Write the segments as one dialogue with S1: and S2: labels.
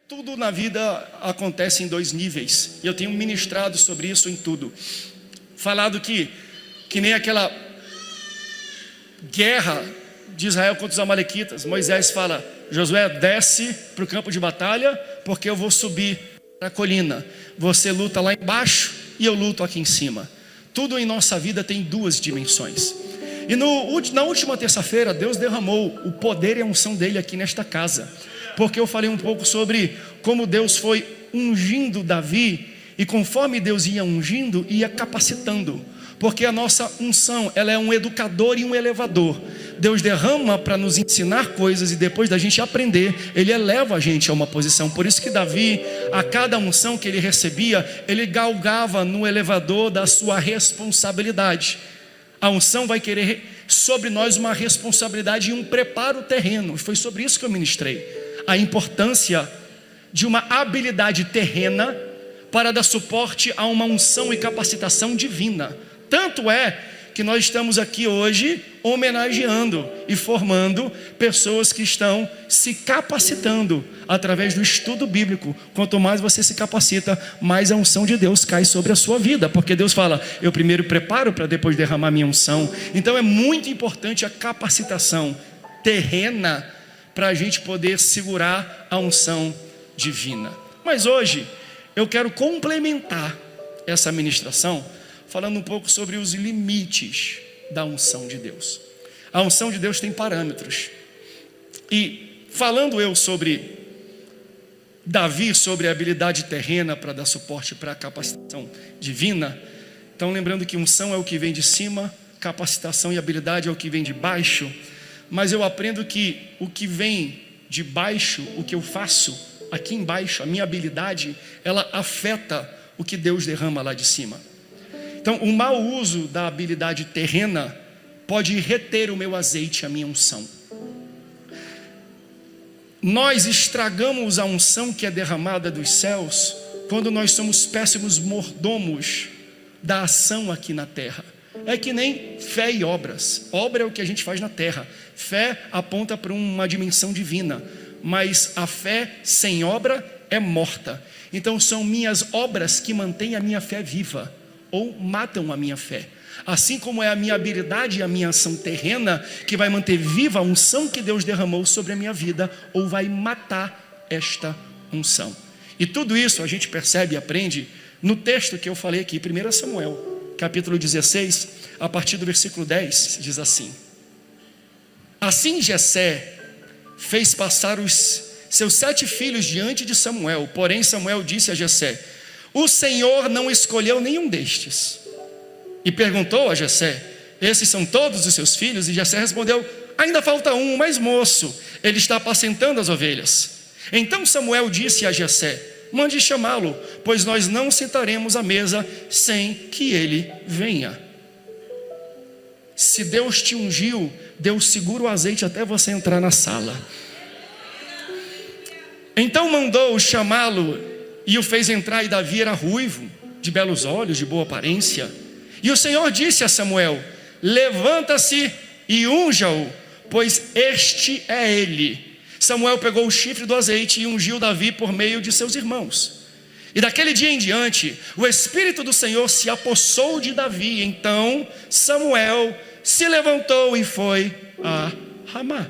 S1: Tudo na vida acontece em dois níveis, e eu tenho ministrado sobre isso em tudo. Falado que nem aquela guerra de Israel contra os amalequitas. Moisés fala: Josué, desce para o campo de batalha, porque eu vou subir para a colina. Você luta lá embaixo e eu luto aqui em cima. Tudo em nossa vida tem duas dimensões. E na última terça-feira, Deus derramou o poder e a unção dele aqui nesta casa, porque eu falei um pouco sobre como Deus foi ungindo Davi, e conforme Deus ia ungindo, ia capacitando, porque a nossa unção, ela é um educador e um elevador. Deus derrama para nos ensinar coisas, e depois da gente aprender, Ele eleva a gente a uma posição. Por isso que Davi, a cada unção que ele recebia, ele galgava no elevador da sua responsabilidade. A unção vai querer sobre nós uma responsabilidade e um preparo terreno. Foi sobre isso que eu ministrei. A importância de uma habilidade terrena para dar suporte a uma unção e capacitação divina. Tanto é que nós estamos aqui hoje homenageando e formando pessoas que estão se capacitando através do estudo bíblico. Quanto mais você se capacita, mais a unção de Deus cai sobre a sua vida, porque Deus fala: eu primeiro preparo para depois derramar minha unção. Então é muito importante a capacitação terrena para a gente poder segurar a unção divina. Mas hoje eu quero complementar essa ministração falando um pouco sobre os limites da unção de Deus. A unção de Deus tem parâmetros. E falando eu sobre Davi, sobre a habilidade terrena para dar suporte para a capacitação divina, então lembrando que unção é o que vem de cima, capacitação e habilidade é o que vem de baixo. Mas eu aprendo que o que vem de baixo, o que eu faço aqui embaixo, a minha habilidade, ela afeta o que Deus derrama lá de cima. Então, o mau uso da habilidade terrena pode reter o meu azeite, a minha unção. Nós estragamos a unção que é derramada dos céus quando nós somos péssimos mordomos da ação aqui na terra. É que nem fé e obras. Obra é o que a gente faz na terra. Fé aponta para uma dimensão divina, mas a fé sem obra é morta. Então são minhas obras que mantêm a minha fé viva ou matam a minha fé. Assim como é a minha habilidade e a minha ação terrena que vai manter viva a unção que Deus derramou sobre a minha vida, ou vai matar esta unção. E tudo isso a gente percebe e aprende no texto que eu falei aqui, 1 Samuel, capítulo 16, a partir do versículo 10, diz assim: assim Jessé fez passar os seus 7 filhos diante de Samuel. Porém Samuel disse a Jessé: o Senhor não escolheu nenhum destes. E perguntou a Jessé: esses são todos os seus filhos? E Jessé respondeu: ainda falta um, mais moço, ele está apacentando as ovelhas. Então Samuel disse a Jessé: mande chamá-lo, pois nós não sentaremos à mesa sem que ele venha. Se Deus te ungiu, Deus segura o azeite até você entrar na sala. Então mandou chamá-lo e o fez entrar, e Davi era ruivo, de belos olhos, de boa aparência. E o Senhor disse a Samuel: levanta-se e unja-o, pois este é ele. Samuel pegou o chifre do azeite e ungiu Davi por meio de seus irmãos. E daquele dia em diante, o Espírito do Senhor se apossou de Davi. Então Samuel se levantou e foi a Ramá.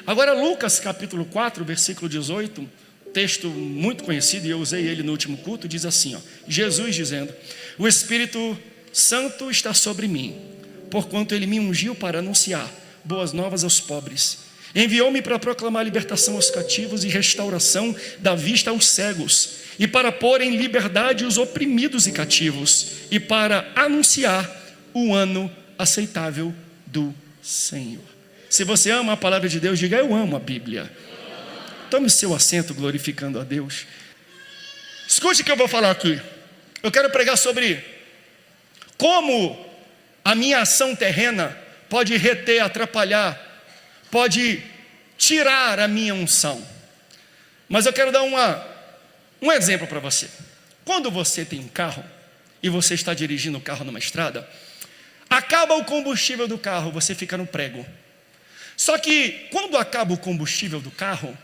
S1: Agora Lucas capítulo 4, versículo 18, texto muito conhecido, e eu usei ele no último culto, diz assim, Jesus dizendo: o Espírito Santo está sobre mim, porquanto ele me ungiu para anunciar boas novas aos pobres. Enviou-me para proclamar libertação aos cativos e restauração da vista aos cegos, e para pôr em liberdade os oprimidos e cativos, e para anunciar o ano aceitável do Senhor. Se você ama a palavra de Deus, diga: eu amo a Bíblia. Tome seu assento glorificando a Deus. Escute o que eu vou falar aqui. Eu quero pregar sobre como a minha ação terrena pode reter, atrapalhar, pode tirar a minha unção. Mas eu quero dar um exemplo para você. Quando você tem um carro e você está dirigindo o carro numa estrada, acaba o combustível do carro, você fica no prego. Só que quando acaba o combustível do carro,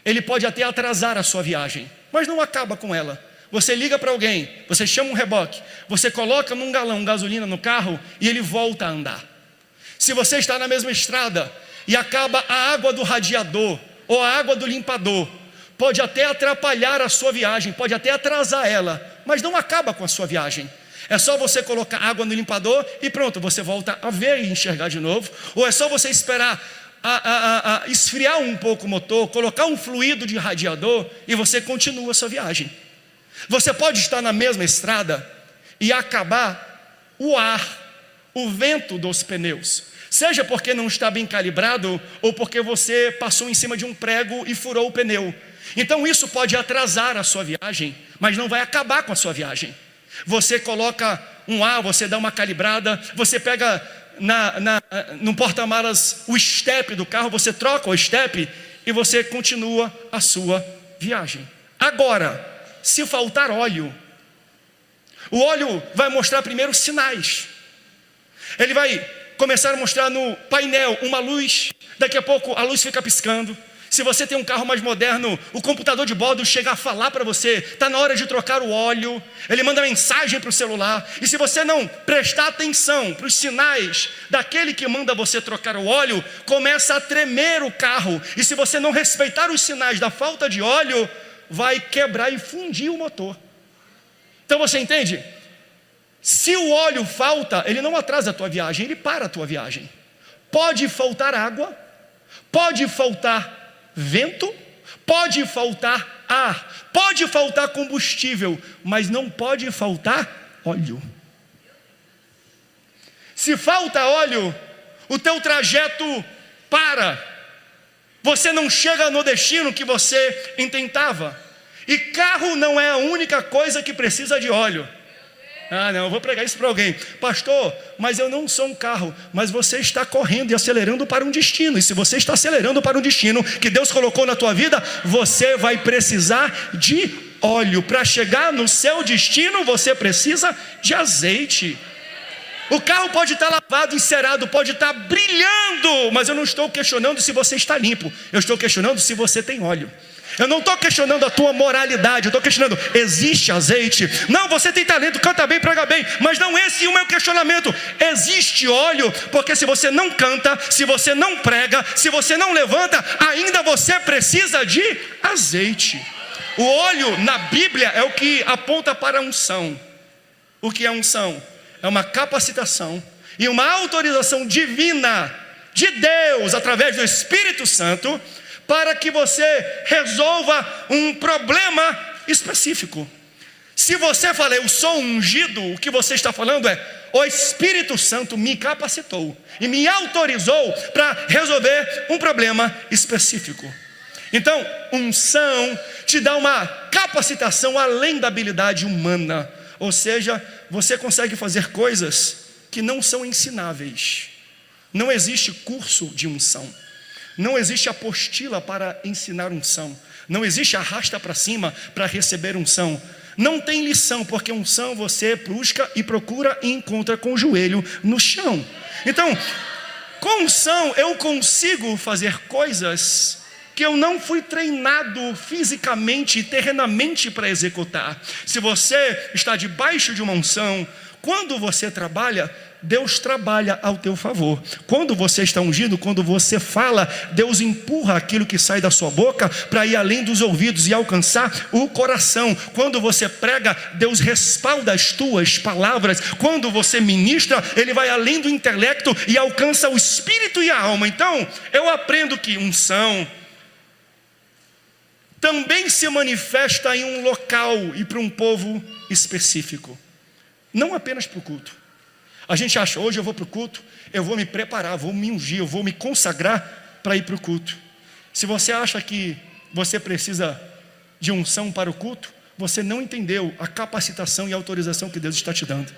S1: ele pode até atrasar a sua viagem, mas não acaba com ela. Você liga para alguém, você chama um reboque, você coloca num galão gasolina no carro e ele volta a andar. Se você está na mesma estrada e acaba a água do radiador ou a água do limpador, pode até atrapalhar a sua viagem, pode até atrasar ela, mas não acaba com a sua viagem. É só você colocar água no limpador e pronto, você volta a ver e enxergar de novo. Ou é só você esperar esfriar um pouco o motor, colocar um fluido de radiador e você continua a sua viagem. Você pode estar na mesma estrada e acabar o ar, o vento dos pneus, seja porque não está bem calibrado ou porque você passou em cima de um prego e furou o pneu. Então isso pode atrasar a sua viagem, mas não vai acabar com a sua viagem. Você coloca um ar, você dá uma calibrada, você pega no porta-malas o estepe do carro, você troca o estepe e você continua a sua viagem. Agora, se faltar óleo, o óleo vai mostrar primeiro sinais. Ele vai começar a mostrar no painel uma luz, daqui a pouco a luz fica piscando. Se você tem um carro mais moderno, o computador de bordo chega a falar para você, está na hora de trocar o óleo, ele manda mensagem para o celular, e se você não prestar atenção para os sinais daquele que manda você trocar o óleo, começa a tremer o carro, e se você não respeitar os sinais da falta de óleo, vai quebrar e fundir o motor. Então você entende? Se o óleo falta, ele não atrasa a tua viagem, ele para a tua viagem. Pode faltar água, pode faltar vento, pode faltar ar, pode faltar combustível, mas não pode faltar óleo. Se falta óleo, o teu trajeto para, você não chega no destino que você intentava. E carro não é a única coisa que precisa de óleo. Ah, não, eu vou pregar isso para alguém. Pastor, mas eu não sou um carro. Mas você está correndo e acelerando para um destino. E se você está acelerando para um destino que Deus colocou na tua vida, você vai precisar de óleo. Para chegar no seu destino, você precisa de azeite. O carro pode estar lavado, encerado, pode estar brilhando, mas eu não estou questionando se você está limpo. Eu estou questionando se você tem óleo. Eu não estou questionando a tua moralidade, eu estou questionando, existe azeite? Não, você tem talento, canta bem, prega bem, mas não esse é o meu questionamento. Existe óleo? Porque se você não canta, se você não prega, se você não levanta, ainda você precisa de azeite. O óleo na Bíblia é o que aponta para a unção. O que é unção? É uma capacitação e uma autorização divina de Deus, através do Espírito Santo, para que você resolva um problema específico. Se você fala, eu sou ungido, o que você está falando é, o Espírito Santo me capacitou e me autorizou para resolver um problema específico. Então, unção te dá uma capacitação além da habilidade humana. Ou seja, você consegue fazer coisas que não são ensináveis. Não existe curso de unção. Não existe apostila para ensinar unção. Não existe arrasta para cima para receber unção. Não tem lição, porque unção você busca e procura e encontra com o joelho no chão. Então, com unção eu consigo fazer coisas que eu não fui treinado fisicamente e terrenamente para executar. Se você está debaixo de uma unção, quando você trabalha, Deus trabalha ao teu favor. Quando você está ungido, quando você fala, Deus empurra aquilo que sai da sua boca para ir além dos ouvidos e alcançar o coração. Quando você prega, Deus respalda as tuas palavras. Quando você ministra, Ele vai além do intelecto e alcança o espírito e a alma. Então, eu aprendo que unção também se manifesta em um local e para um povo específico. Não apenas para o culto. A gente acha, hoje eu vou para o culto, eu vou me preparar, vou me ungir, eu vou me consagrar para ir para o culto. Se você acha que você precisa de unção para o culto, você não entendeu a capacitação e a autorização que Deus está te dando.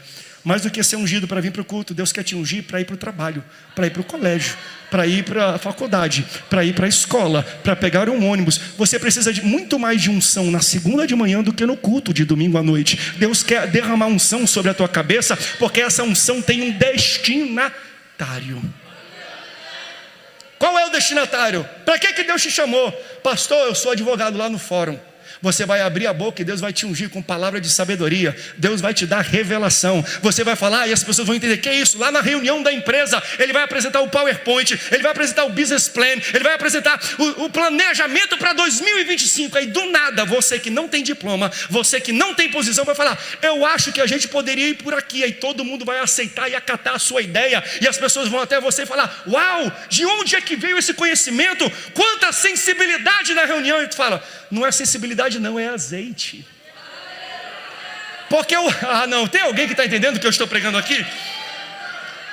S1: Mais do que ser ungido para vir para o culto, Deus quer te ungir para ir para o trabalho, para ir para o colégio, para ir para a faculdade, para ir para a escola, para pegar um ônibus. Você precisa de muito mais de unção na segunda de manhã do que no culto de domingo à noite. Deus quer derramar unção sobre a tua cabeça, porque essa unção tem um destinatário. Qual Qual é o destinatário? Para que Deus te chamou? Pastor, eu sou advogado lá no fórum. Você vai abrir a boca e Deus vai te ungir com palavra de sabedoria. Deus vai te dar revelação. Você vai falar e as pessoas vão entender. Que é isso? Lá na reunião da empresa, ele vai apresentar o PowerPoint, ele vai apresentar o business plan, ele vai apresentar o planejamento para 2025. Aí do nada, você que não tem diploma, você que não tem posição, vai falar: eu acho que a gente poderia ir por aqui. Aí todo mundo vai aceitar e acatar a sua ideia. E as pessoas vão até você e falar: uau, de onde é que veio esse conhecimento? Quanta sensibilidade na reunião. E tu fala: não é sensibilidade não, é azeite. Porque não, tem alguém que está entendendo o que eu estou pregando aqui?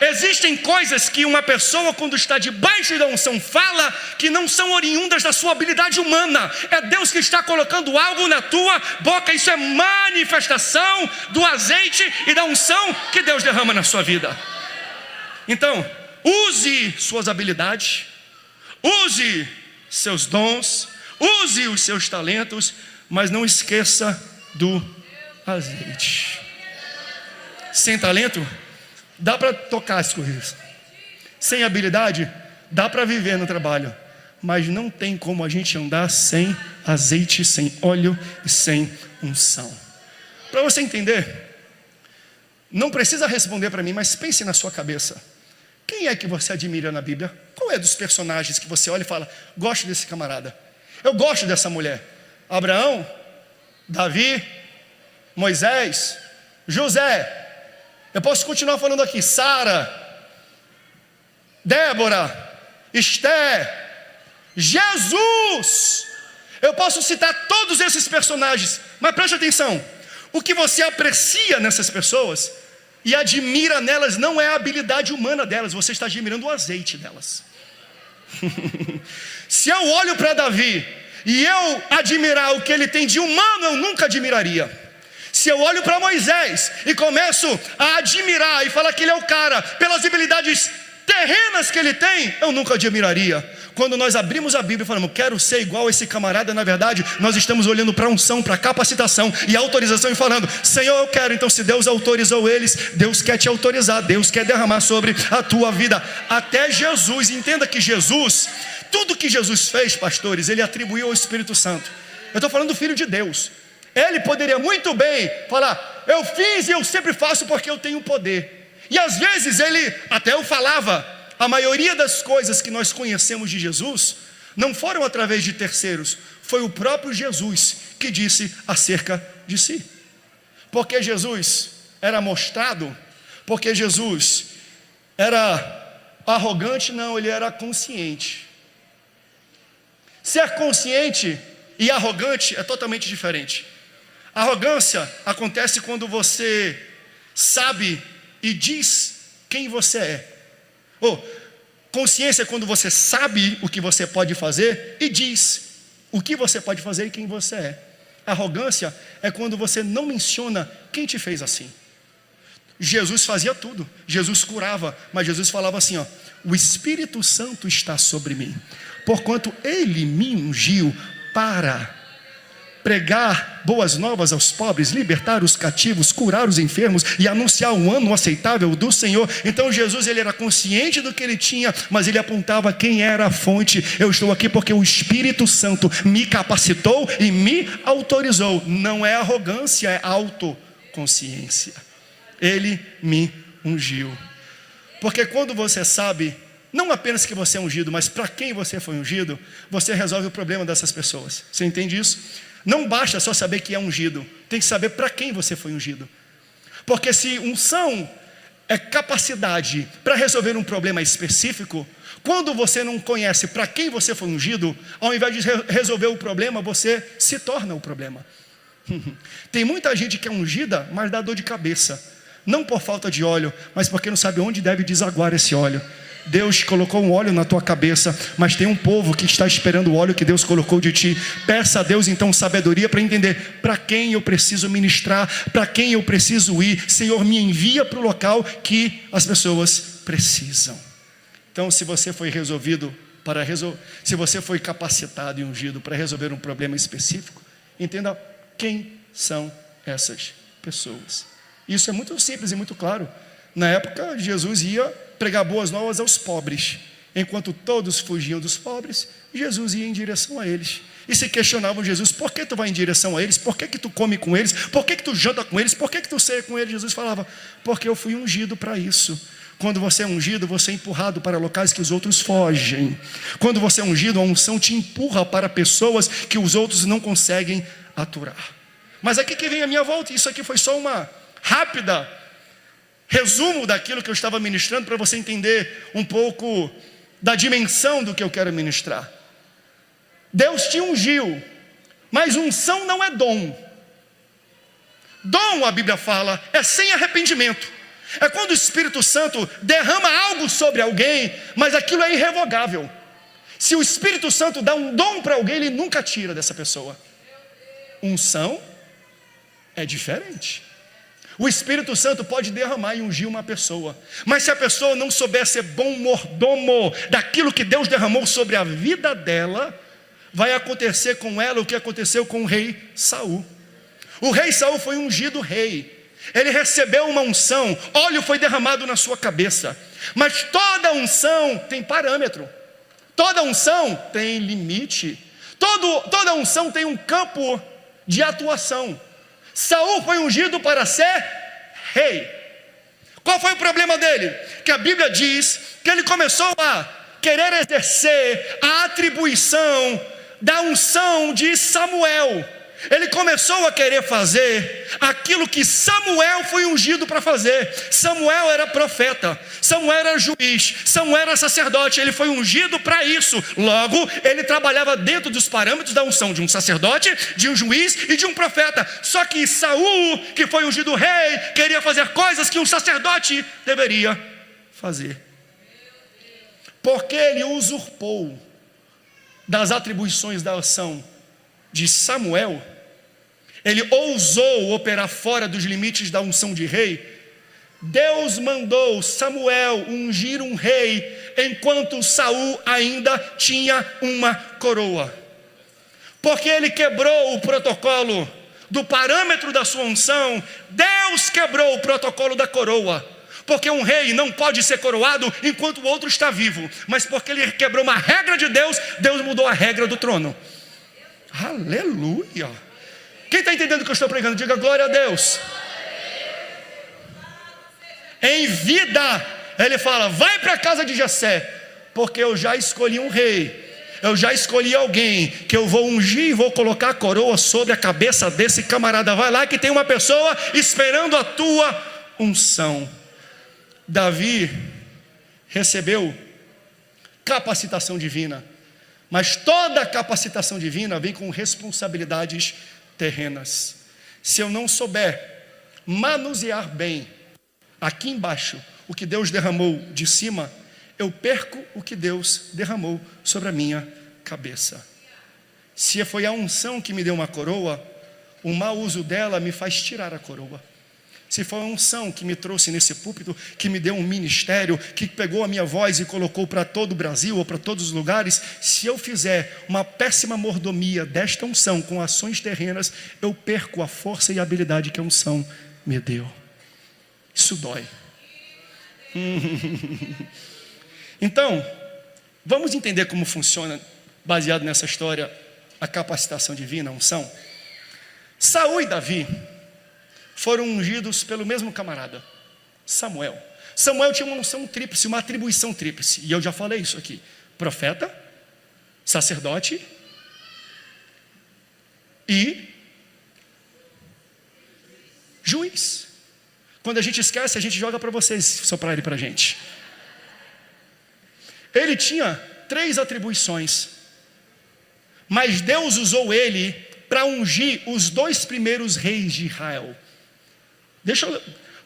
S1: Existem coisas que uma pessoa, quando está debaixo da unção, fala que não são oriundas da sua habilidade humana. É Deus que está colocando algo na tua boca. Isso é manifestação do azeite e da unção que Deus derrama na sua vida. Então, use suas habilidades, use seus dons, use os seus talentos, mas não esqueça do azeite. Sem talento, dá para tocar as coisas. Sem habilidade, dá para viver no trabalho. Mas não tem como a gente andar sem azeite, sem óleo e sem unção. Para você entender, não precisa responder para mim, mas pense na sua cabeça. Quem é que você admira na Bíblia? Qual é dos personagens que você olha e fala: gosto desse camarada, eu gosto dessa mulher? Abraão, Davi, Moisés, José. Eu posso continuar falando aqui: Sara, Débora, Esther, Jesus. Eu posso citar todos esses personagens, mas preste atenção: o que você aprecia nessas pessoas e admira nelas não é a habilidade humana delas, você está admirando o azeite delas. Se eu olho para Davi e eu admirar o que ele tem de humano, eu nunca admiraria. Se eu olho para Moisés e começo a admirar e falar que ele é o cara pelas habilidades terrenas que ele tem, eu nunca admiraria. Quando nós abrimos a Bíblia e falamos: quero ser igual a esse camarada, na verdade nós estamos olhando para a unção, para a capacitação e autorização e falando: Senhor, eu quero. Então, se Deus autorizou eles, Deus quer te autorizar, Deus quer derramar sobre a tua vida. Até Jesus, entenda que Jesus, tudo que Jesus fez, pastores, ele atribuiu ao Espírito Santo. Eu estou falando do Filho de Deus. Ele poderia muito bem falar: eu fiz e eu sempre faço porque eu tenho poder. E às vezes ele, até eu falava, a maioria das coisas que nós conhecemos de Jesus não foram através de terceiros, foi o próprio Jesus que disse acerca de si. Porque Jesus era mostrado, porque Jesus era arrogante? Não, ele era consciente. Ser consciente e arrogante é totalmente diferente. Arrogância acontece quando você sabe e diz quem você é. Consciência é quando você sabe o que você pode fazer e diz o que você pode fazer e quem você é. Arrogância é quando você não menciona quem te fez assim. Jesus fazia tudo, Jesus curava, mas Jesus falava assim: o Espírito Santo está sobre mim, porquanto Ele me ungiu para pregar boas novas aos pobres, libertar os cativos, curar os enfermos e anunciar um ano aceitável do Senhor. Então Jesus, ele era consciente do que ele tinha, mas ele apontava quem era a fonte. Eu estou aqui porque o Espírito Santo me capacitou e me autorizou. Não é arrogância, é autoconsciência. Ele me ungiu. Porque quando você sabe não apenas que você é ungido, mas para quem você foi ungido, você resolve o problema dessas pessoas. Você entende isso? Não basta só saber que é ungido, tem que saber para quem você foi ungido. Porque se unção é capacidade para resolver um problema específico, quando você não conhece para quem você foi ungido, ao invés de resolver o problema, você se torna o problema. Tem muita gente que é ungida, mas dá dor de cabeça. Não por falta de óleo, mas porque não sabe onde deve desaguar esse óleo. Deus colocou um óleo na tua cabeça, mas tem um povo que está esperando o óleo que Deus colocou de ti. Peça a Deus então sabedoria para entender para quem eu preciso ministrar, para quem eu preciso ir. Senhor, me envia para o local que as pessoas precisam. Então, se você foi se você foi capacitado e ungido para resolver um problema específico, entenda quem são essas pessoas. Isso é muito simples e muito claro. Na época, Jesus ia pregar boas novas aos pobres. Enquanto todos fugiam dos pobres, Jesus ia em direção a eles. E se questionavam Jesus: por que tu vai em direção a eles? Por que tu come com eles? Por que tu janta com eles? Por que tu ceia com eles? Jesus falava: porque eu fui ungido para isso. Quando você é ungido, você é empurrado para locais que os outros fogem. Quando você é ungido, a unção te empurra para pessoas que os outros não conseguem aturar. Mas aqui que vem a minha volta. Isso aqui foi só uma rápida resumo daquilo que eu estava ministrando, para você entender um pouco da dimensão do que eu quero ministrar. Deus te ungiu, mas unção não é dom. Dom, a Bíblia fala, é sem arrependimento. É quando o Espírito Santo derrama algo sobre alguém, mas aquilo é irrevogável. Se o Espírito Santo dá um dom para alguém, ele nunca tira dessa pessoa. Unção é diferente. O Espírito Santo pode derramar e ungir uma pessoa, mas se a pessoa não souber ser bom mordomo daquilo que Deus derramou sobre a vida dela, vai acontecer com ela o que aconteceu com o rei Saul. O rei Saul foi ungido rei. Ele recebeu uma unção, óleo foi derramado na sua cabeça. Mas toda unção tem parâmetro, toda unção tem limite, toda unção tem um campo de atuação. Saul foi ungido para ser rei. Qual foi o problema dele? Que a Bíblia diz que ele começou a querer exercer a atribuição da unção de Samuel. Ele começou a querer fazer aquilo que Samuel foi ungido para fazer. Samuel era profeta, Samuel era juiz, Samuel era sacerdote. Ele foi ungido para isso. Logo, ele trabalhava dentro dos parâmetros da unção de um sacerdote, de um juiz e de um profeta. Só que Saul, que foi ungido rei, queria fazer coisas que um sacerdote deveria fazer, porque ele usurpou das atribuições da unção de Samuel. Ele ousou operar fora dos limites da unção de rei. Deus mandou Samuel ungir um rei, enquanto Saul ainda tinha uma coroa, porque ele quebrou o protocolo do parâmetro da sua unção. Deus quebrou o protocolo da coroa, porque um rei não pode ser coroado enquanto o outro está vivo, mas porque ele quebrou uma regra de Deus, Deus mudou a regra do trono. Aleluia! Quem está entendendo o que eu estou pregando? Diga glória a Deus. Em vida, ele fala: vai para a casa de Jessé, porque eu já escolhi um rei, eu já escolhi alguém que eu vou ungir e vou colocar a coroa sobre a cabeça desse camarada. Vai lá que tem uma pessoa esperando a tua unção. Davi recebeu capacitação divina, mas toda capacitação divina vem com responsabilidades terrenas. Se eu não souber manusear bem aqui embaixo o que Deus derramou de cima, eu perco o que Deus derramou sobre a minha cabeça. Se foi a unção que me deu uma coroa, o mau uso dela me faz tirar a coroa. Se foi a unção que me trouxe nesse púlpito, que me deu um ministério, que pegou a minha voz e colocou para todo o Brasil ou para todos os lugares, se eu fizer uma péssima mordomia desta unção com ações terrenas, eu perco a força e a habilidade que a unção me deu. Isso dói. Então, vamos entender como funciona, baseado nessa história, a capacitação divina, a unção. Saul e Davi foram ungidos pelo mesmo camarada, Samuel. Samuel tinha uma unção tríplice, uma atribuição tríplice, e eu já falei isso aqui: profeta, sacerdote e juiz. Quando a gente esquece, a gente joga para vocês soprar ele para a gente. Ele tinha 3 atribuições, mas Deus usou ele para ungir os 2 primeiros reis de Israel.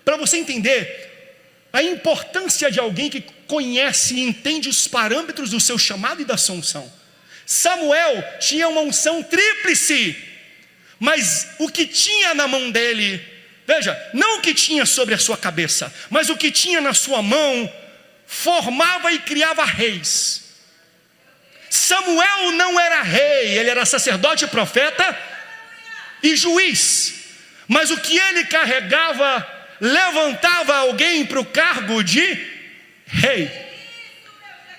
S1: Para você entender a importância de alguém que conhece e entende os parâmetros do seu chamado e da sua unção. Samuel tinha uma unção tríplice, mas o que tinha na mão dele, veja, não o que tinha sobre a sua cabeça, mas o que tinha na sua mão, formava e criava reis. Samuel não era rei, ele era sacerdote, profeta e juiz. Mas o que ele carregava levantava alguém para o cargo de rei.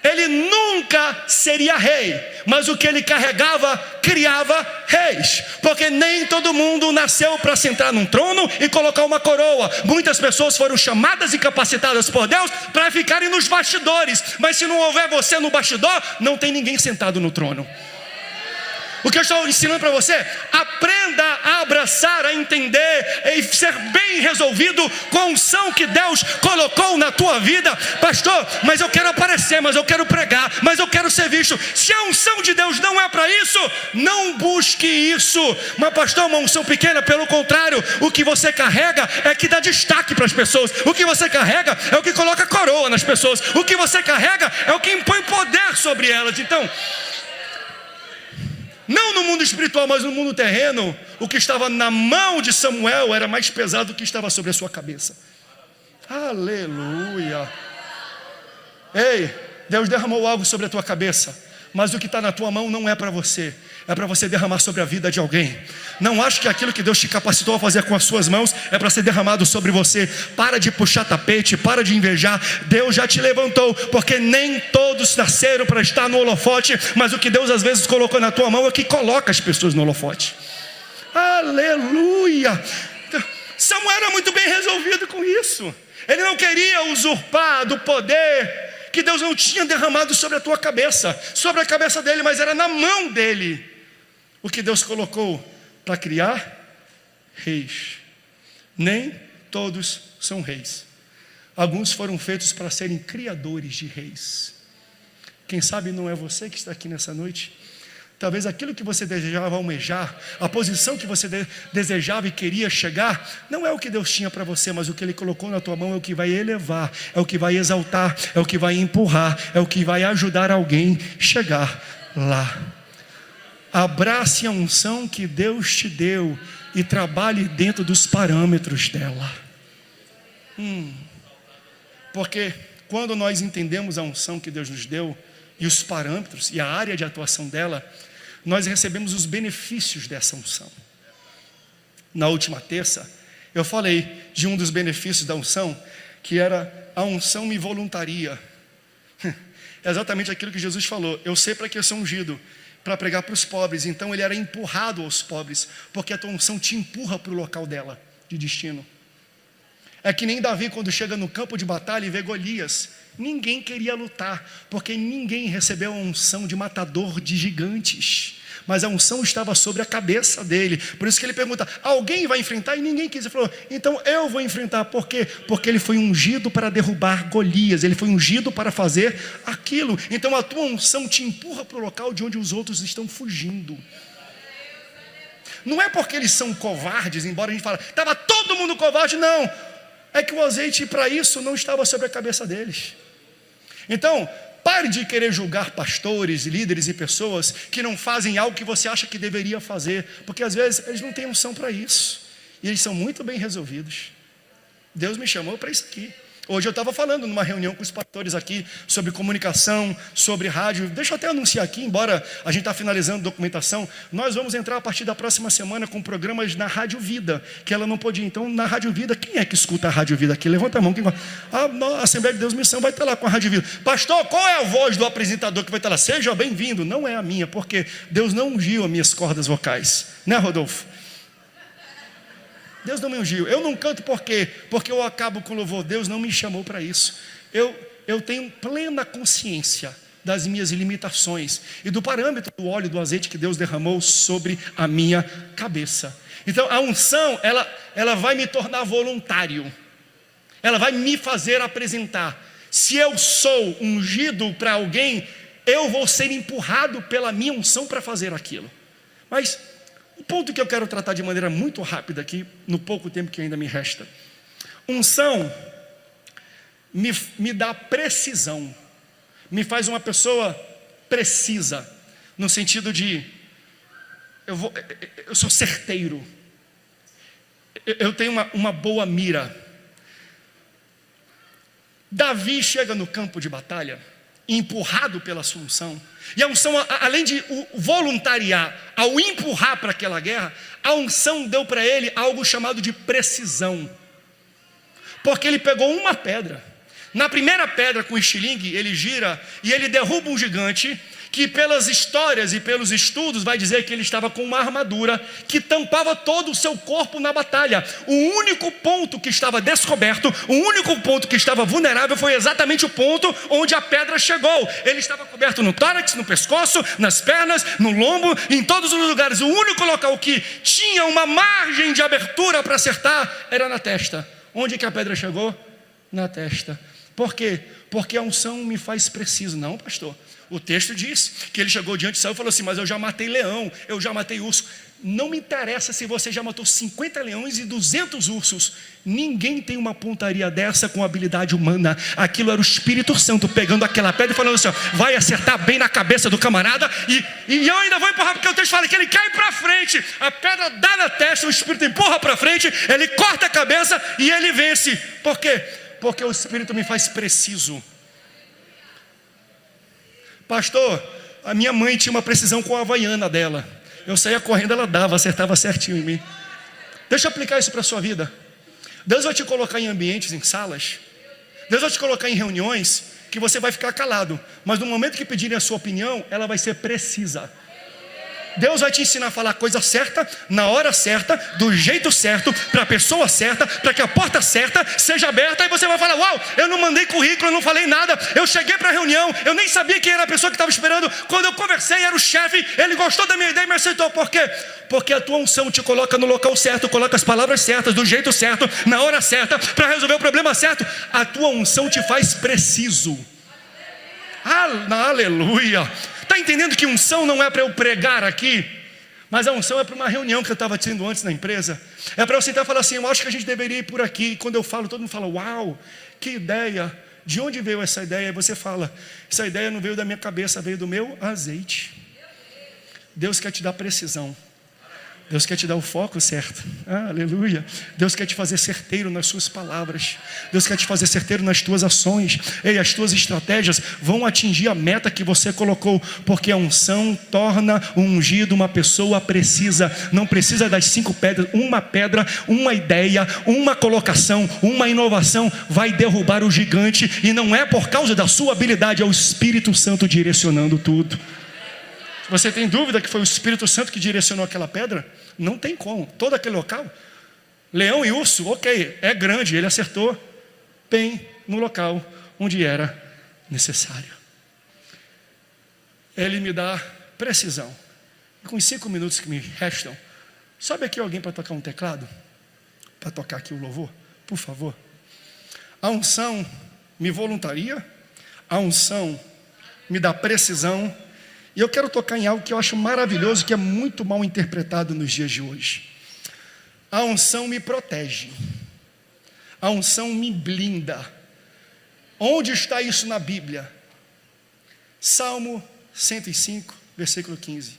S1: Ele nunca seria rei, mas o que ele carregava, criava reis. Porque nem todo mundo nasceu para sentar num trono e colocar uma coroa. Muitas pessoas foram chamadas e capacitadas por Deus para ficarem nos bastidores. Mas se não houver você no bastidor, não tem ninguém sentado no trono. O que eu estou ensinando para você, aprenda a abraçar, a entender e ser bem resolvido com a unção que Deus colocou na tua vida. Pastor, mas eu quero aparecer, mas eu quero pregar, mas eu quero ser visto. Se a unção de Deus não é para isso, não busque isso. Mas pastor, uma unção pequena, pelo contrário, o que você carrega é que dá destaque para as pessoas. O que você carrega é o que coloca coroa nas pessoas. O que você carrega é o que impõe poder sobre elas. Então, não no mundo espiritual, mas no mundo terreno, o que estava na mão de Samuel era mais pesado do que estava sobre a sua cabeça. Aleluia. Ei, Deus derramou algo sobre a tua cabeça, mas o que está na tua mão não é para você, é para você derramar sobre a vida de alguém. Não acho que aquilo que Deus te capacitou a fazer com as suas mãos é para ser derramado sobre você. Para de puxar tapete, para de invejar. Deus já te levantou, porque nem todos nasceram para estar no holofote, mas o que Deus às vezes colocou na tua mão é que coloca as pessoas no holofote. Aleluia. Samuel era muito bem resolvido com isso. Ele não queria usurpar do poder que Deus não tinha derramado sobre a tua cabeça, sobre a cabeça dele, mas era na mão dele o que Deus colocou para criar reis. Nem todos são reis. Alguns foram feitos para serem criadores de reis. Quem sabe não é você que está aqui nessa noite? Talvez aquilo que você desejava almejar, a posição que você desejava e queria chegar, não é o que Deus tinha para você, mas o que Ele colocou na tua mão é o que vai elevar, é o que vai exaltar, é o que vai empurrar, é o que vai ajudar alguém a chegar lá. Abrace a unção que Deus te deu e trabalhe dentro dos parâmetros dela. Porque quando nós entendemos a unção que Deus nos deu e os parâmetros e a área de atuação dela, nós recebemos os benefícios dessa unção. Na última terça, eu falei de um dos benefícios da unção, que era a unção me voluntaria. É exatamente aquilo que Jesus falou: eu sei para que eu sou ungido, para pregar para os pobres. Então ele era empurrado aos pobres, porque a tua unção te empurra para o local dela, de destino. É que nem Davi quando chega no campo de batalha e vê Golias. Ninguém queria lutar, porque ninguém recebeu a unção de matador de gigantes, mas a unção estava sobre a cabeça dele. Por isso que ele pergunta: alguém vai enfrentar? E ninguém quis. Ele falou: então eu vou enfrentar. Por quê? Porque ele foi ungido para derrubar Golias, ele foi ungido para fazer aquilo. Então a tua unção te empurra para o local de onde os outros estão fugindo. Não é porque eles são covardes, embora a gente fale, estava todo mundo covarde, não. É que o azeite para isso não estava sobre a cabeça deles. Então, pare de querer julgar pastores, líderes e pessoas que não fazem algo que você acha que deveria fazer, porque às vezes eles não têm unção para isso, e eles são muito bem resolvidos. Deus me chamou para isso aqui. Hoje eu estava falando numa reunião com os pastores aqui sobre comunicação, sobre rádio. Deixa eu até anunciar aqui, embora a gente está finalizando a documentação, nós vamos entrar a partir da próxima semana com programas na Rádio Vida, que ela não podia. Então, na Rádio Vida, quem é que escuta a Rádio Vida aqui? Levanta a mão. A Assembleia de Deus Missão vai estar lá com a Rádio Vida. Pastor, qual é a voz do apresentador que vai estar lá? Seja bem-vindo. Não é a minha, porque Deus não ungiu as minhas cordas vocais. Né, Rodolfo? Deus não me ungiu. Eu não canto por quê? Porque eu acabo com louvor. Deus não me chamou para isso. Eu tenho plena consciência das minhas limitações e do parâmetro do óleo, do azeite que Deus derramou sobre a minha cabeça. Então a unção, ela vai me tornar voluntário. Ela vai me fazer apresentar. Se eu sou ungido para alguém, eu vou ser empurrado pela minha unção para fazer aquilo. Mas o ponto que eu quero tratar de maneira muito rápida aqui, no pouco tempo que ainda me resta. Unção me dá precisão, me faz uma pessoa precisa, no sentido de, eu sou certeiro, eu tenho uma boa mira. Davi chega no campo de batalha, empurrado pela sua unção, e a unção, além de voluntariar, ao empurrar para aquela guerra, a unção deu para ele algo chamado de precisão, porque ele pegou uma pedra, Na primeira pedra com estilingue, ele gira e ele derruba um gigante que pelas histórias e pelos estudos vai dizer que ele estava com uma armadura que tampava todo o seu corpo na batalha. O único ponto que estava descoberto, o único ponto que estava vulnerável foi exatamente o ponto onde a pedra chegou. Ele estava coberto no tórax, no pescoço, nas pernas, no lombo, em todos os lugares. O único local que tinha uma margem de abertura para acertar era na testa. Onde que a pedra chegou? Na testa. Por quê? Porque a unção me faz preciso. Não, pastor. O texto diz que ele chegou diante do céu e falou assim: mas eu já matei leão, eu já matei urso. Não me interessa se você já matou 50 leões e 200 ursos. Ninguém tem uma pontaria dessa com habilidade humana. Aquilo era o Espírito Santo pegando aquela pedra e falando assim: ó, vai acertar bem na cabeça do camarada. E eu ainda vou empurrar, porque o texto fala que ele cai para frente. A pedra dá na testa, o Espírito empurra para frente, ele corta a cabeça e ele vence. Por quê? Porque o Espírito me faz preciso. Pastor, a minha mãe tinha uma precisão com a havaiana dela. Eu saía correndo, ela dava, acertava certinho em mim. Deixa eu aplicar isso para a sua vida. Deus vai te colocar em ambientes, em salas. Deus vai te colocar em reuniões que você vai ficar calado. Mas no momento que pedirem a sua opinião, ela vai ser precisa. Deus vai te ensinar a falar a coisa certa, na hora certa, do jeito certo, para a pessoa certa, para que a porta certa seja aberta. E você vai falar: uau, eu não mandei currículo, eu não falei nada, eu cheguei para a reunião, eu nem sabia quem era a pessoa que estava esperando. Quando eu conversei, era o chefe, ele gostou da minha ideia e me aceitou. Por quê? Porque a tua unção te coloca no local certo, coloca as palavras certas, do jeito certo, na hora certa, para resolver o problema certo. A tua unção te faz preciso. Aleluia. Está entendendo que unção não é para eu pregar aqui, mas a unção é para uma reunião que eu estava tendo antes na empresa. É para eu sentar e falar assim: eu acho que a gente deveria ir por aqui. E quando eu falo, todo mundo fala: uau, que ideia. De onde veio essa ideia? E você fala: essa ideia não veio da minha cabeça, veio do meu azeite. Deus quer te dar precisão. Deus quer te dar o foco certo. Aleluia. Deus quer te fazer certeiro nas suas palavras. Deus quer te fazer certeiro nas tuas ações. Ei, as tuas estratégias vão atingir a meta que você colocou, porque a unção torna o ungido uma pessoa precisa. Não precisa das 5 pedras. Uma pedra, uma ideia, uma colocação, uma inovação vai derrubar o gigante. E não é por causa da sua habilidade, é o Espírito Santo direcionando tudo. Você tem dúvida que foi o Espírito Santo que direcionou aquela pedra? Não tem como. Todo aquele local, leão e urso, ok, é grande. Ele acertou bem no local onde era necessário. Ele me dá precisão. E com os 5 minutos que me restam, sobe aqui alguém para tocar um teclado? Para tocar aqui o louvor, por favor. A unção me voluntaria, a unção me dá precisão. E eu quero tocar em algo que eu acho maravilhoso, que é muito mal interpretado nos dias de hoje. A unção me protege. A unção me blinda. Onde está isso na Bíblia? Salmo 105, versículo 15.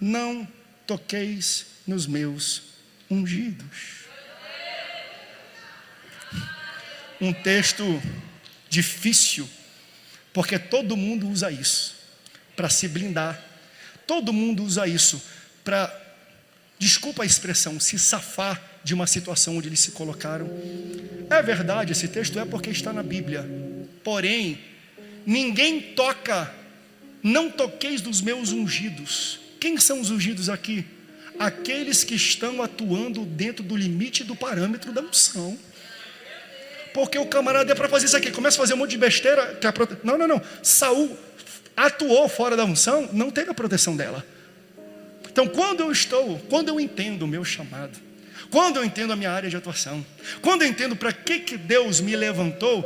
S1: Não toqueis nos meus ungidos. Um texto difícil, porque todo mundo usa isso para se blindar. Todo mundo usa isso para, desculpa a expressão, se safar de uma situação onde eles se colocaram. É verdade, esse texto é porque está na Bíblia. Porém, ninguém toca, não toqueis dos meus ungidos. Quem são os ungidos aqui? Aqueles que estão atuando dentro do limite do parâmetro da unção. Porque o camarada é para fazer isso aqui, começa a fazer um monte de besteira. Não. Saul atuou fora da unção, não teve a proteção dela. Então quando eu entendo o meu chamado, quando eu entendo a minha área de atuação, quando eu entendo para que Deus me levantou,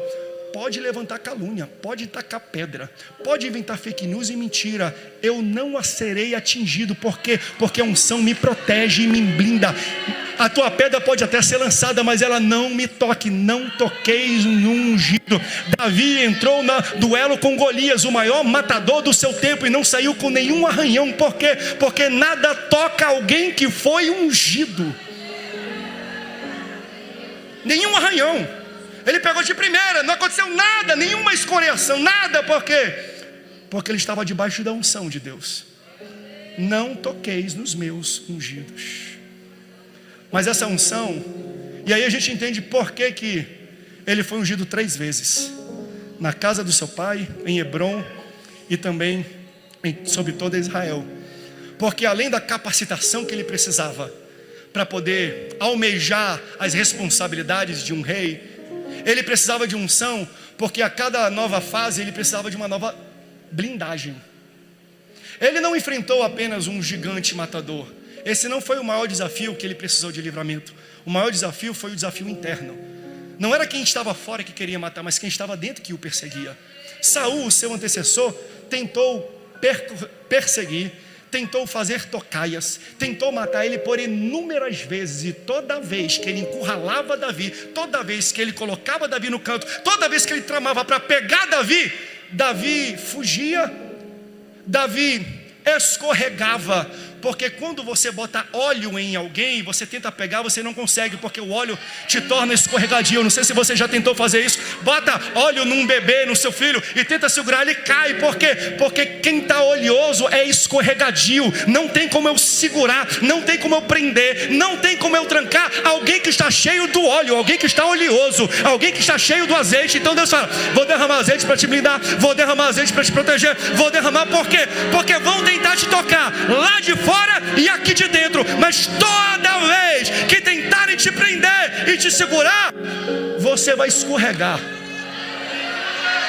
S1: pode levantar calúnia, pode tacar pedra, pode inventar fake news e mentira, eu não serei atingido. Por quê? Porque a unção me protege e me blinda. A tua pedra pode até ser lançada, mas ela não me toque. Não toqueis no ungido. Davi entrou no duelo com Golias, o maior matador do seu tempo, e não saiu com nenhum arranhão. Por quê? Porque nada toca alguém que foi ungido. Nenhum arranhão. Ele pegou de primeira, não aconteceu nada, nenhuma escoriação, nada. Por quê? Porque ele estava debaixo da unção de Deus. Não toqueis nos meus ungidos. Mas essa unção, e aí a gente entende por que ele foi ungido 3 vezes. na casa do seu pai, em Hebrom, e também sobre toda Israel. Porque além da capacitação que ele precisava para poder almejar as responsabilidades de um rei, ele precisava de unção, porque a cada nova fase ele precisava de uma nova blindagem. Ele não enfrentou apenas um gigante matador. Esse não foi o maior desafio que ele precisou de livramento. O maior desafio foi o desafio interno. Não era quem estava fora que queria matar, mas quem estava dentro que o perseguia. Saul, seu antecessor, tentou perseguir, tentou fazer tocaias, tentou matar ele por inúmeras vezes. E toda vez que ele encurralava Davi, toda vez que ele colocava Davi no canto, toda vez que ele tramava para pegar Davi, Davi fugia, Davi escorregava. Porque quando você bota óleo em alguém, você tenta pegar, você não consegue, porque o óleo te torna escorregadio. Eu não sei se você já tentou fazer isso. Bota óleo num bebê, no seu filho, e tenta segurar, ele cai. Por quê? Porque quem está oleoso é escorregadio. Não tem como eu segurar, não tem como eu prender, não tem como eu trancar alguém que está cheio do óleo, alguém que está oleoso, alguém que está cheio do azeite. Então Deus fala: vou derramar azeite para te blindar, vou derramar azeite para te proteger, vou derramar. Por quê? Porque vão tentar te tocar lá de fora e aqui de dentro, mas toda vez que tentarem te prender e te segurar, você vai escorregar.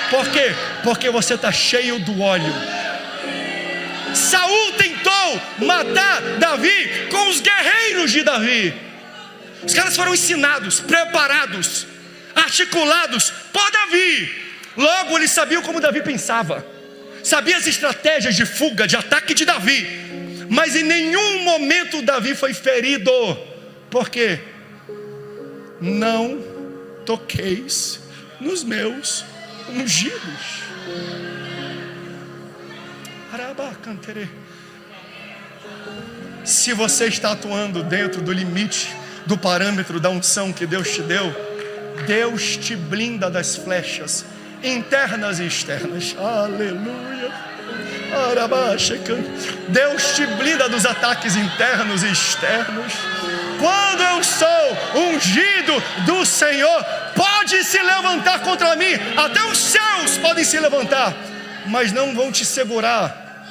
S1: Por quê? Porque você está cheio do óleo. Saul tentou matar Davi com os guerreiros de Davi. Os caras foram ensinados, preparados, articulados por Davi. Logo eles sabiam como Davi pensava, sabia as estratégias de fuga, de ataque de Davi. Mas em nenhum momento Davi foi ferido. Por quê? Não toqueis nos meus ungidos. Se você está atuando dentro do limite, do parâmetro da unção que Deus te deu, Deus te blinda das flechas internas e externas. Aleluia. Deus te blinda dos ataques internos e externos. Quando eu sou ungido do Senhor, pode se levantar contra mim, até os céus podem se levantar, mas não vão te segurar,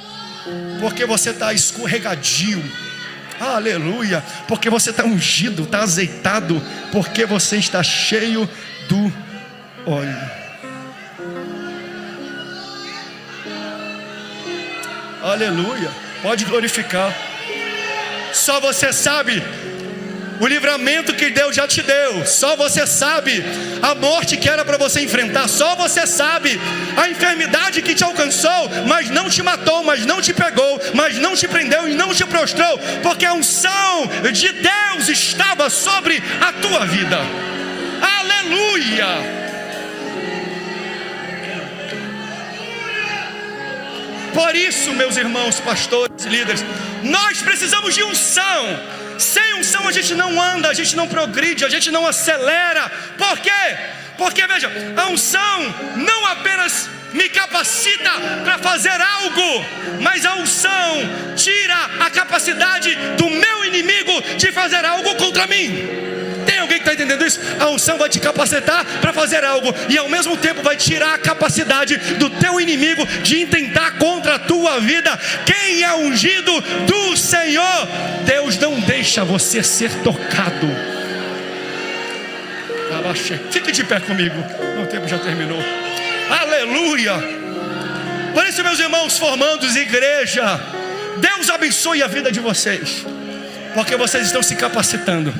S1: porque você está escorregadio. Aleluia. Porque você está ungido, está azeitado, porque você está cheio do óleo. Aleluia, pode glorificar. Só você sabe o livramento que Deus já te deu. Só você sabe a morte que era para você enfrentar. Só você sabe a enfermidade que te alcançou, mas não te matou, mas não te pegou, mas não te prendeu e não te prostrou, porque a unção de Deus estava sobre a tua vida. Aleluia. Por isso, meus irmãos, pastores, líderes, nós precisamos de unção. Sem unção a gente não anda, a gente não progride, a gente não acelera. Por quê? Porque veja, a unção não apenas me capacita para fazer algo, mas a unção tira a capacidade do meu inimigo de fazer algo contra mim. Tem alguém que está entendendo isso? A unção vai te capacitar para fazer algo, e ao mesmo tempo vai tirar a capacidade do teu inimigo de intentar contra a tua vida. Quem é ungido do Senhor, Deus não deixa você ser tocado. Fique de pé comigo, meu tempo já terminou. Aleluia. Por isso, meus irmãos formandos, igreja, Deus abençoe a vida de vocês, porque vocês estão se capacitando,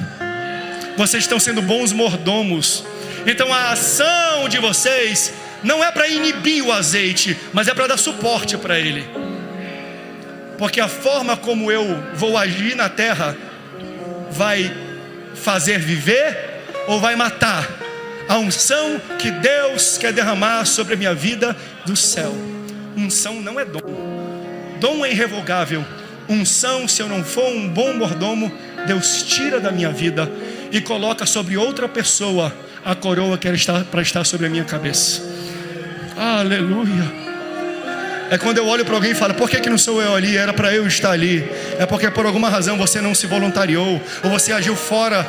S1: vocês estão sendo bons mordomos. Então a ação de vocês não é para inibir o azeite, mas é para dar suporte para ele. Porque a forma como eu vou agir na terra vai fazer viver ou vai matar a unção que Deus quer derramar sobre a minha vida do céu. Unção não é dom. Dom é irrevogável. Unção, se eu não for um bom mordomo, Deus tira da minha vida e coloca sobre outra pessoa a coroa que era para estar sobre a minha cabeça. Aleluia. É quando eu olho para alguém e falo: por que não sou eu ali? Era para eu estar ali. É porque por alguma razão você não se voluntariou, ou você agiu fora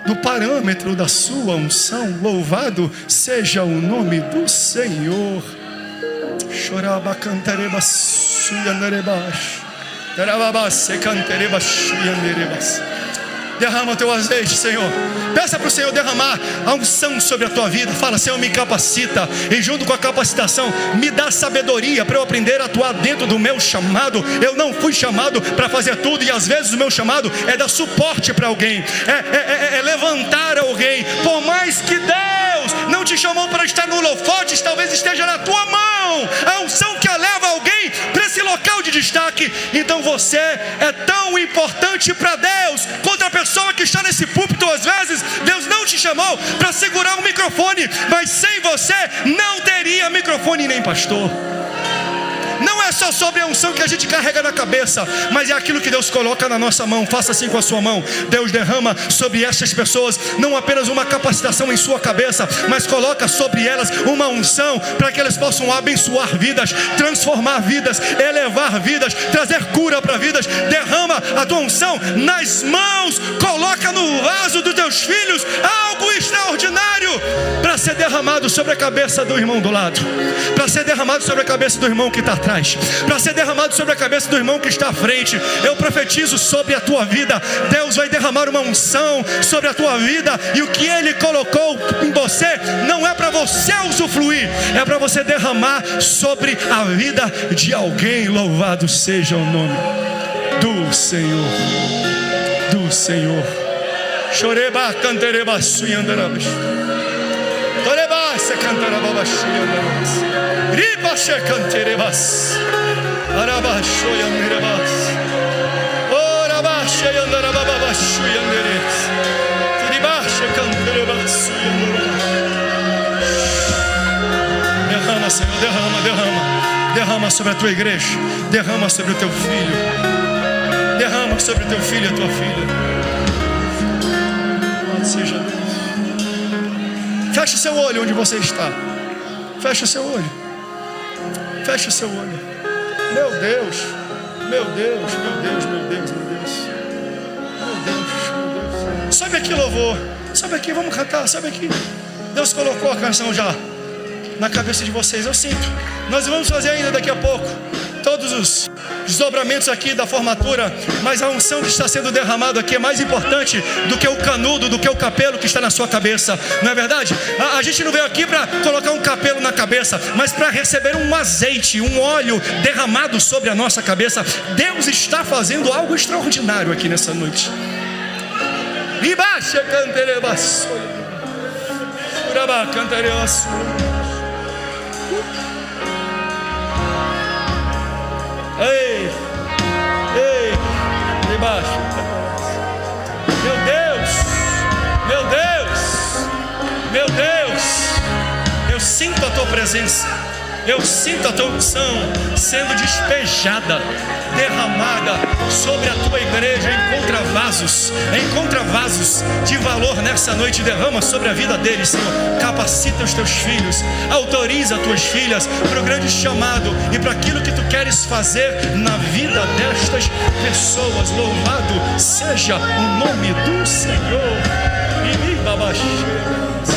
S1: do parâmetro da sua unção. Louvado seja o nome do Senhor. Chorabacantareba suyanderebash. Tarababase cantereba suyanderebas. Derrama o teu azeite, Senhor. Peça para o Senhor derramar a unção sobre a tua vida. Fala: Senhor, me capacita. E junto com a capacitação, me dá sabedoria para eu aprender a atuar dentro do meu chamado. Eu não fui chamado para fazer tudo. E às vezes o meu chamado é dar suporte para alguém, é levantar alguém. Por mais que Deus não te chamou para estar no holofote, talvez esteja na tua mão a unção que eleva alguém para esse local de destaque. Então você é tão importante para Deus quanto a pessoa que está nesse púlpito. Às vezes Deus não te chamou para segurar um microfone, mas sem você não teria microfone nem pastor. Não é só sobre a unção que a gente carrega na cabeça, mas é aquilo que Deus coloca na nossa mão. Faça assim com a sua mão. Deus derrama sobre essas pessoas não apenas uma capacitação em sua cabeça, mas coloca sobre elas uma unção para que elas possam abençoar vidas, transformar vidas, elevar vidas, trazer cura para vidas. Derrama a tua unção nas mãos, coloca no vaso dos teus filhos algo extraordinário para ser derramado sobre a cabeça do irmão do lado, para ser derramado sobre a cabeça do irmão que está atrás, para ser derramado sobre a cabeça do irmão que está à frente. Eu profetizo sobre a tua vida. Deus vai derramar uma unção sobre a tua vida, e o que Ele colocou em você não é para você usufruir, é para você derramar sobre a vida de alguém. Louvado seja o nome do Senhor, do Senhor. Choreba cantereba suyandarabas. Toreba se cantarabas suyandarabas. Ribache canterebas. Arabacho yanderebas. Orabache yandarabas suyanderes. Ribache canterebas suyanderebas. Derrama, Senhor, derrama sobre a tua igreja, derrama sobre o teu filho, derrama sobre o teu filho e a tua filha. Seja Deus. Feche o seu olho onde você está. Feche o seu olho. Feche o seu olho. Meu Deus, meu Deus, meu Deus, meu Deus, meu Deus. Meu Deus, meu Deus. Sobe aqui, louvor. Sobe aqui, vamos cantar, sobe aqui. Deus colocou a canção já na cabeça de vocês, eu sinto. Nós vamos fazer ainda daqui a pouco todos os desdobramentos aqui da formatura, mas a unção que está sendo derramada aqui é mais importante do que o canudo, do que o capelo que está na sua cabeça, não é verdade? A gente não veio aqui para colocar um capelo na cabeça, mas para receber um azeite, um óleo derramado sobre a nossa cabeça. Deus está fazendo algo extraordinário aqui nessa noite. Ei, debaixo. Meu Deus, meu Deus, meu Deus. Eu sinto a tua presença. Eu sinto a tua unção sendo despejada, derramada sobre a tua igreja. Encontra vasos de valor nessa noite. Derrama sobre a vida deles, Senhor. Capacita os teus filhos, autoriza as tuas filhas para o grande chamado e para aquilo que tu queres fazer na vida destas pessoas. Louvado seja o nome do Senhor. E babacheiras.